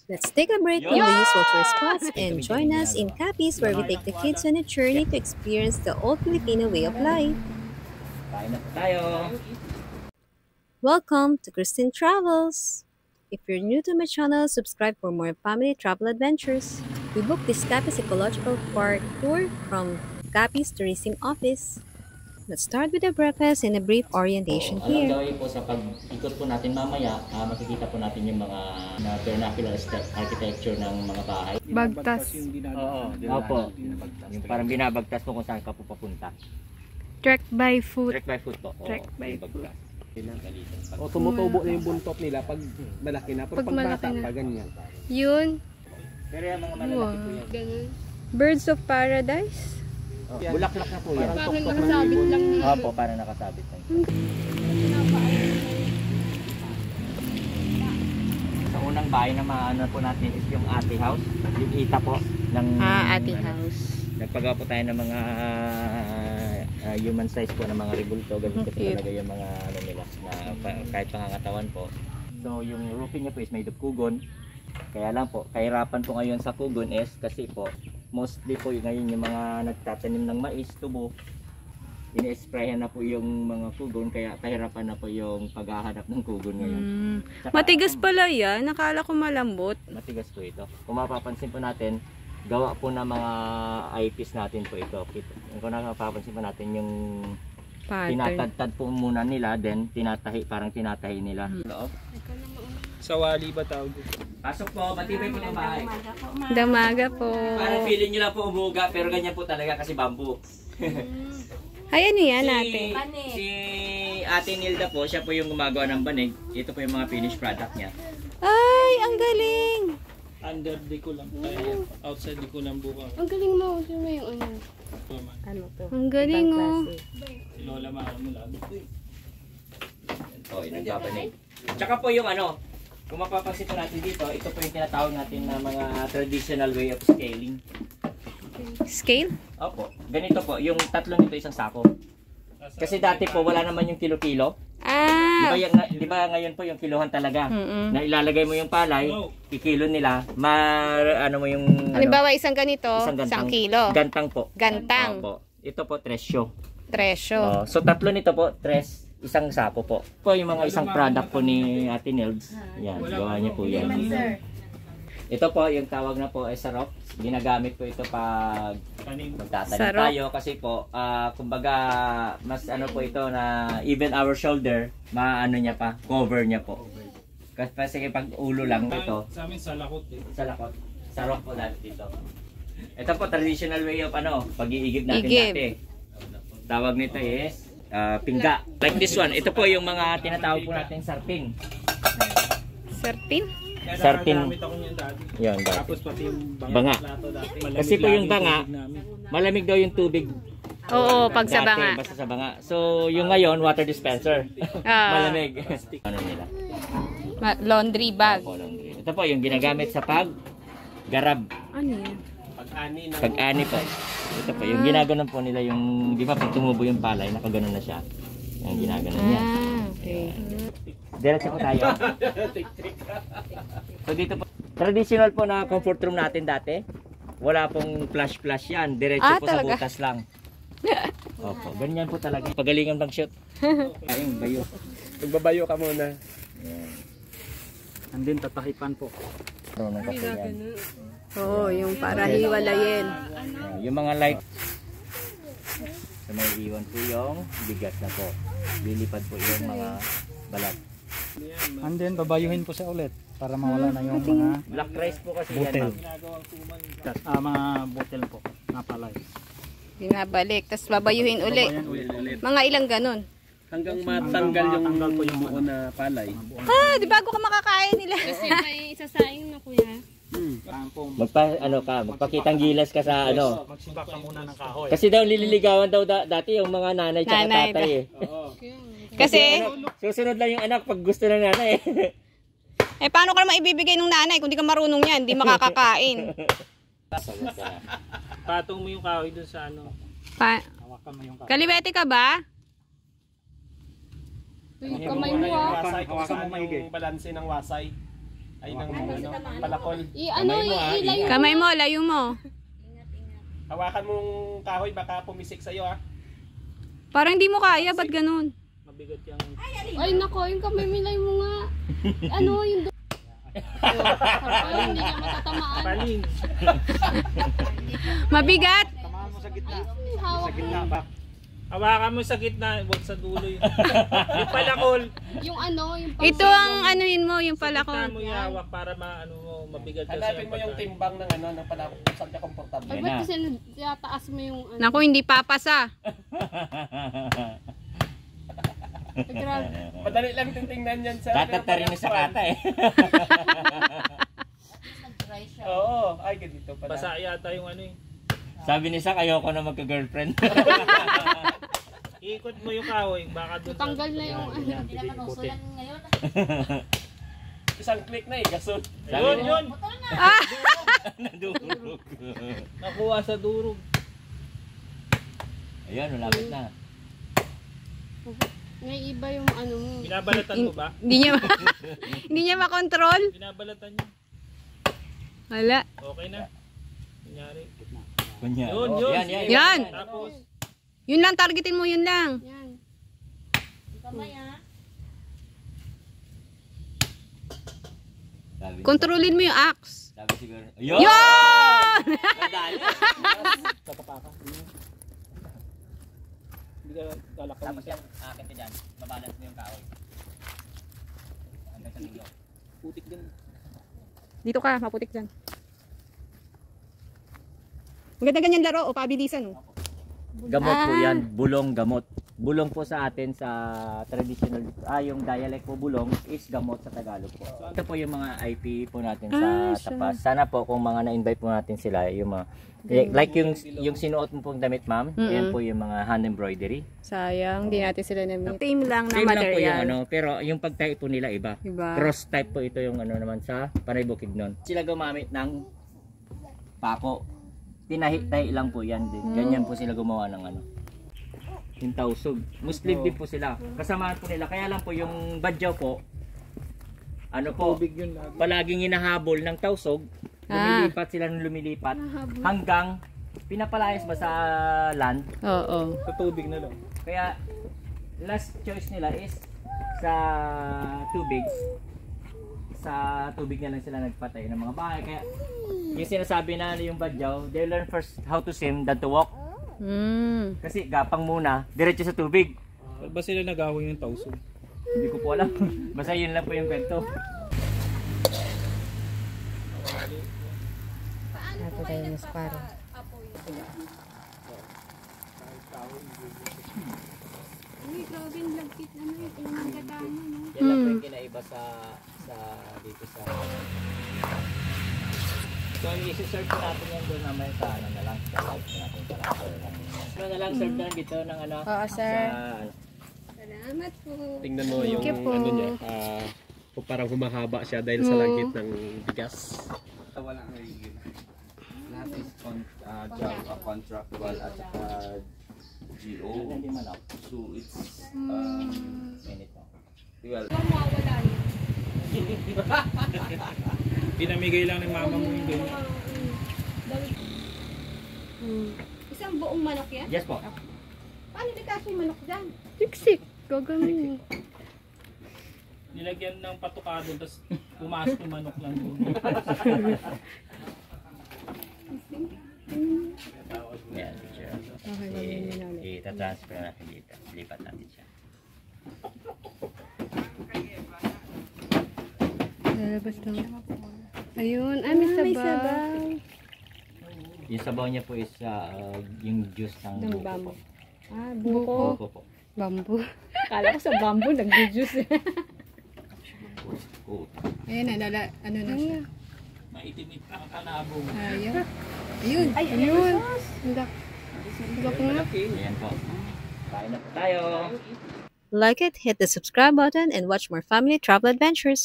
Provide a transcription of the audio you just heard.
Let's take a break from the usual tour spots and join us in Capiz where we take the kids on a journey to experience the old Filipino way of life. Kain na po tayo. Welcome to Christine Travels! If you're new to my channel, subscribe for more family travel adventures. We booked this Capiz Ecological Park tour from Capiz Tourism Office. Let's start with a breakfast and a brief orientation Alam here. gawin po sa pag-ikot po natin mamaya, makikita po natin yung mga vernacular architecture ng mga bahay. Bagtas. Oo, opo. Yung parang binabagtas po kung saan ka po papunta. Trek by foot. Trek by foot po. Trek by foot. O tumutubo na yung buntot nila pag malaki na. Pag bata malaki na. pa ganyan. Yun. Pero yung mga malalaki po yan. Ganun. Birds of Paradise. Oh, bulaklak na po yan. Parang nakasabit lang nila. Opo, parang nakasabit lang. Sa unang bahay na maano po natin is yung ate house. Yung ita po. Ng, Ate House. Nagpagawa po tayo ng mga human size po ng mga rebulto. Ganun kasi talaga yung mga ano nila na kahit pangangatawan po. So yung roofing niya po is made of kugon. Kaya lang po, kahirapan po ngayon sa kugon is kasi po mostly po ngayon yung mga nagtatanim ng mais, tubo, ini-sprayan na po yung mga kugon kaya kahirapan na po yung paghahanap ng kugon ngayon. Tsaka, Matigas pala yan. Nakala ko malambot. matigas po ito. Kung mapapansin po natin, gawa po ng mga eyepiece natin po ito. Kung mapapansin po natin yung Pattern. tinatadtad po muna nila, then tinatahi, parang tinatahi nila. Sawali ba tawag dito? Pasok po, matibay po ng bahay. Damaga po. Parang feeling nyo lang po umuga, pero ganyan po talaga kasi bamboo. Ay, ano yan ate? Si Ate Nilda po, siya po yung gumagawa ng banig. Ito po yung mga finished product niya. Ay, ang galing. Under di ko lang. Kaya outside di ko lang buka. Ang galing mo. Sino mo yung ano? Ano to? Ang galing oh. Lola maalam mo lang. Oh, yung nagbabanig. Tsaka po yung ano, kung mapapansin po natin dito, ito po yung tinatawag natin na mga traditional way of scaling. Scale? Opo, ganito po, yung tatlo nito isang sako. Kasi dati po wala naman yung kilo-kilo. Ah. Di ba ngayon po yung kilohan talaga? Mm-mm. Na ilalagay mo yung palay, ikilo nila, ano mo yung Halimbawa, isang ganito, isang isang kilo. Gantang po. Gantang. Opo. Ito po tresyo. Tresyo. So tatlo nito po, isang sako po. Po yung mga isang product po ni Ate Nilds. Yan, gawa niya po yan. Ito po yung tawag na po ay sarop. Ginagamit po ito pag magtatanim Sarop. tayo kasi po kumbaga mas ano po ito na even our shoulder, maano niya pa, cover niya po. Kasi pag ulo lang ito, Sa amin sa lakot eh. sa lakot. Sarop po dati dito. Ito po traditional way of pag-iigib natin Igib. dati. Tawag nito is pingga. Like this one, ito po yung mga tinatawag po natin sarping. Serpin? Sarpin. Gamit ako niyan dati. Yan, dati. Tapos pati yung Banga. plato dati. Kasi po yung banga, malamig daw yung tubig. Oo, pag sa Dati, banga. basta sa banga. So, yung ngayon, water dispenser. Malamig. Ano nila? Laundry bag. Opo, laundry. Ito po yung ginagamit sa garab. Ano yan? Pag-ani na. Pag-ani po. Ito po, yung ginaganon po nila yung, di ba pag tumubo yung palay, nakaganon na siya. Yung ginaganon niya. Okay. Diretso po tayo. So dito po, traditional po na comfort room natin dati. Wala pong flash yan. Diretso po sa talaga? butas lang. Opo, ganyan po talaga. Pagalingan bang shoot. Ayun, bayo. Magbabayo ka muna. Andin tatahipan po. Marunong ka po yan. Oo, yung para hiwalayin. Yung mga light. So may iwan po yung bigas na po. Lilipad po yung mga balat. Andin babayuhin po siya ulit para mawala na yung mga Black rice po kasi butel. yan. Mga butel po na palay. Binabalik, tapos babayuhin uli. Mga ilang ganun. Hanggang matanggal yung buo na palay. Ah, di bago ka makakain nila. Kasi may isasaing na kuya. Magpakitang gilas ka sa Magsibak ka muna ng kahoy. Kasi daw lililigawan daw dati yung mga nanay tsaka Nanay, tatay eh. Kasi, Susunod lang yung anak pag gusto ng nanay eh. paano ka naman ibibigay ng nanay kung di ka marunong yan, di makakakain. Patong mo yung kahoy dun sa Hawakan mo yung kahoy. Kaliwete ka ba? Kamay mo ah. Wasay, Hawakan mo maigi. yung balanse ng wasay. Ay, ng ano, palakol. Ilayo. Kamay mo, layo mo. Hawakan mong kahoy, baka pumisik sa'yo ah. Parang di mo kaya, ba't ganun? Mabigat yung... Ay, nako, yung kamay milay mo nga. Ano, yung Ay, hindi niya matatamaan. Paling. Mabigat? Tamahan mo sa gitna. Ay, hawak mo. Gitna ba? Hawakan mo sa gitna, huwag sa dulo yun. Yung palakol. Yung ano, yung Ito ang anuhin mo, yung Sa gitna palakon. mo ihawak para maano mo, mabigat kasi. Hanapin mo yung timbang ng ano, ng palakol kung saan ka komportable. Ay, ba't kasi tataas mo yung ano? Naku, hindi papasa. Grabe. Madali lang titingnan yan sa... Tatatarin sa kata eh. Oo, ay ganito pala. Basa yata yung ano eh. Sabi ni Sak, ayoko na magka-girlfriend. Ikot mo yung kahoy, baka doon. Tanggal na yung ano. Isang click na eh, gasol. Yun, yun. Nadurog. Nakuha sa durog. Ayan, malapit na. May iba yung ano mo. Binabalatan mo ba? Hindi niya, hindi niya makontrol. Binabalatan niyo. Wala. Okay na. Kunyari. Kunya. Yun, Oh, yun. yan. Yan. Tapos, Yun lang, targetin mo yun lang. Yan. Sabi, Kontrolin mo yung axe. sabi siguro. Yun! Yun! Madali. hindi ka lalakaw. Tapos yan, akin ka dyan. Babalance mo yung kahoy. Hanggang sa dulo. Putik din. Dito ka, maputik dyan. Maganda ganyan laro o pabilisan oh. Gamot po yan, bulong gamot. Bulong po sa atin sa traditional, yung dialect po bulong is gamot sa Tagalog po. Ito po yung mga IP po natin sa tapas. Sana po kung mga na-invite po natin sila, yung mga, like yung sinuot mo pong damit ma'am, yan po yung mga hand embroidery. Sayang, hindi natin sila na-meet. Same lang na Same lang po yung material. ano, pero yung pag-type po nila iba. Iba. Cross type po ito yung ano naman sa Panay Bukidnon. Sila gumamit ng pako. Tinahi-tahi lang po yan din. Ganyan po sila gumawa ng ano. Yung tausog. Muslim din po sila. Kasamahan po nila. Kaya lang po yung badyaw po, ano po, palaging hinahabol ng tausog. Lumilipat sila ng lumilipat. Hanggang pinapalayas ba sa land. Oo. Sa tubig na lang. Kaya last choice nila is sa tubig. Sa tubig na lang sila nagpatay ng mga bahay. Kaya yung sinasabi na yung badyaw, they learn first how to swim than to walk. Kasi gapang muna, diretso sa tubig. Ba sila nag-away ng tausog? Hindi ko po alam. Basta yun lang po yung kwento. Ito tayo ng sparo. Uy, grabe yung lagkit. Ano yun? Yung katama, no? Yan lang po yung kinaiba sa dito sa... So, isi-serve po natin yan doon naman sa ano na lang. Sa live po natin sa lang. So, na lang serve na dito ng ano. Oo, sir. Sa, Salamat po. Tingnan mo yung you po. ano niya. Parang humahaba siya dahil sa langit ng bigas. Lahat is contractual at saka GO. hindi man ako. So it's Minute mo. well, Mawawala yun. Pinamigay lang ni mama mo yung ganyan. Isang buong manok yan? Yes po. Paano nagkasya yung manok dyan? Siksik. Gagawin. Nilagyan ng patukado, tapos pumasok yung manok lang doon. Yan, picture. Ita-transfer natin dito. Lipat natin siya. Lalabas lang. Ayun. Ay, may sabaw. Yung sabaw niya po is yung juice ng buko po. Ah, buko. Buko po. Bamboo. Kala ko sa bamboo, nag-juice. Oh. Ayun na, ano na siya. Maitimit ang kanabong. Ayun. Ayun. Ayun. Hindak. Hindak nga. Ayan po. Kain na po tayo. Like it, hit the subscribe button, and watch more family travel adventures.